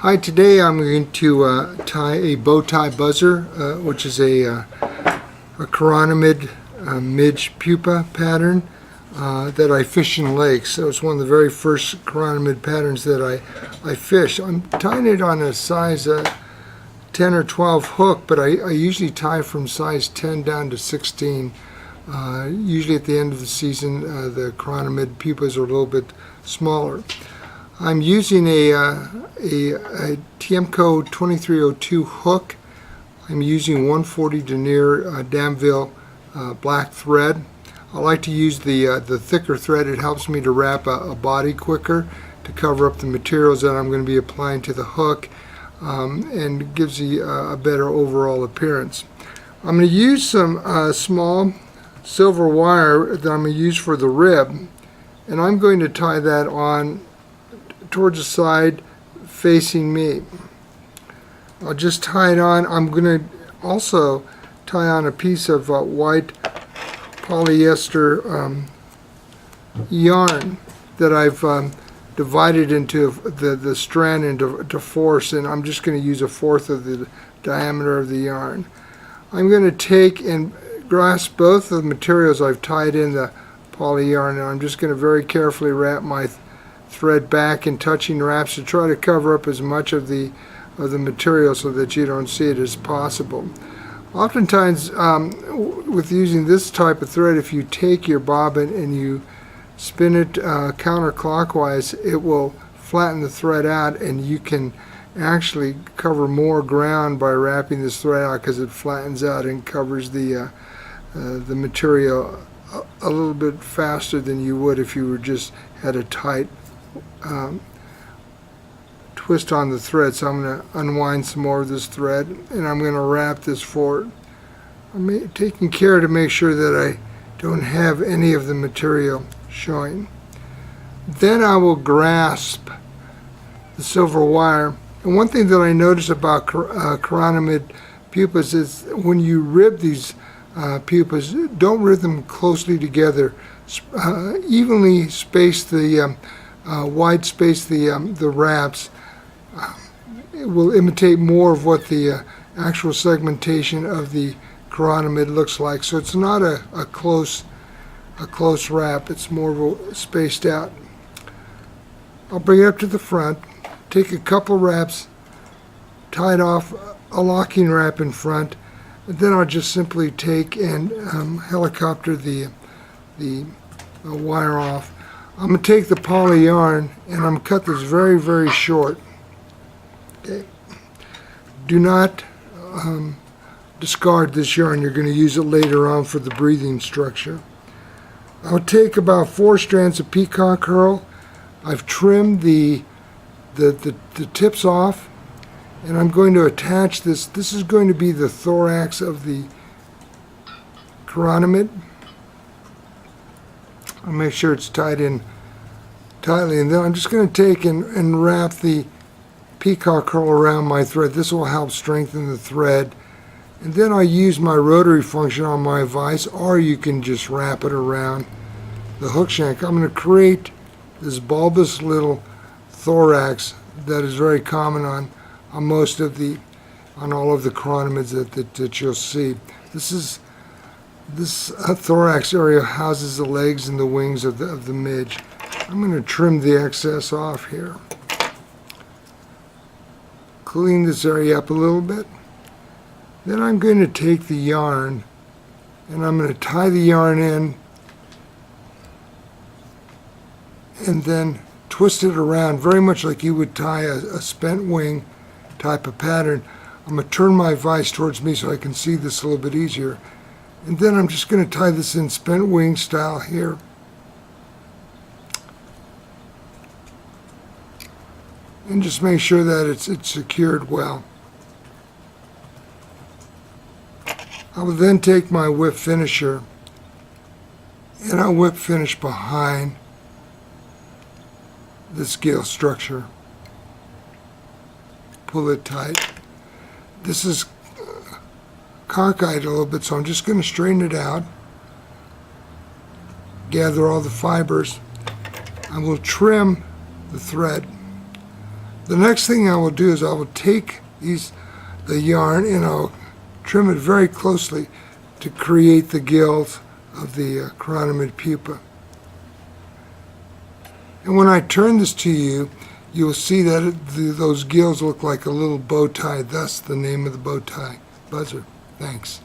Hi, today I'm going to tie a bow tie buzzer, which is a chironomid midge pupa pattern that I fish in lakes. So it's one of the very first chironomid patterns that I fish. I'm tying it on a size 10 or 12 hook, but I usually tie from size 10 down to 16. Usually at the end of the season, the chironomid pupas are a little bit smaller. I'm using a Tiemco 2302 hook. I'm using 140 denier Danville black thread. I like to use the thicker thread. It helps me to wrap a body quicker to cover up the materials that I'm going to be applying to the hook, and gives you a better overall appearance. I'm going to use some small silver wire that I'm going to use for the rib, and I'm going to tie that on towards the side facing me. I'll just tie it on. I'm going to also tie on a piece of white polyester yarn that I've divided into the strand into fourths, and I'm just going to use a fourth of the diameter of the yarn. I'm going to take and grasp both of the materials I've tied in the poly yarn, and I'm just going to very carefully wrap my thread back in touching wraps to try to cover up as much of the material so that you don't see it as possible. Oftentimes with using this type of thread, if you take your bobbin and you spin it counterclockwise, it will flatten the thread out, and you can actually cover more ground by wrapping this thread out because it flattens out and covers the material a little bit faster than you would if you were just had a tight twist on the thread. So I'm going to unwind some more of this thread, and I'm going to wrap this forward. I'm taking care to make sure that I don't have any of the material showing. Then I will grasp the silver wire. And one thing that I notice about chironomid pupas is when you rib these pupas, don't rib them closely together. Evenly space the wide space the wraps. It will imitate more of what the actual segmentation of the chironomid looks like. So it's not a close wrap. It's more spaced out. I'll bring it up to the front, take a couple wraps, tie it off a locking wrap in front, and then I'll just simply take and helicopter the wire off. I'm going to take the poly yarn and I'm going to cut this very, very short. Okay. Do not discard this yarn. You're going to use it later on for the breathing structure. I'll take about 4 strands of peacock herl. I've trimmed the tips off, and I'm going to attach this. This is going to be the thorax of the chironomid. I'll make sure it's tied in tightly, and then I'm just going to take and wrap the peacock herl around my thread. This will help strengthen the thread. And then I use my rotary function on my vise, or you can just wrap it around the hook shank. I'm going to create this bulbous little thorax that is very common on all of the chironomids that you'll see. This thorax area houses the legs and the wings of the midge. I'm going to trim the excess off here. Clean this area up a little bit. Then I'm going to take the yarn and I'm going to tie the yarn in and then twist it around very much like you would tie a spent wing type of pattern. I'm going to turn my vise towards me so I can see this a little bit easier. And then I'm just going to tie this in spent wing style here. And just make sure that it's secured well. I will then take my whip finisher and I'll whip finish behind the scale structure. Pull it tight. This is cockeyed a little bit, so I'm just going to straighten it out, gather all the fibers. I will trim the thread. The next thing I will do is I will take the yarn and I'll trim it very closely to create the gills of the chironomid pupa. And when I turn this to you, you will see that those gills look like a little bow tie, thus the name of the bow tie buzzer. Thanks.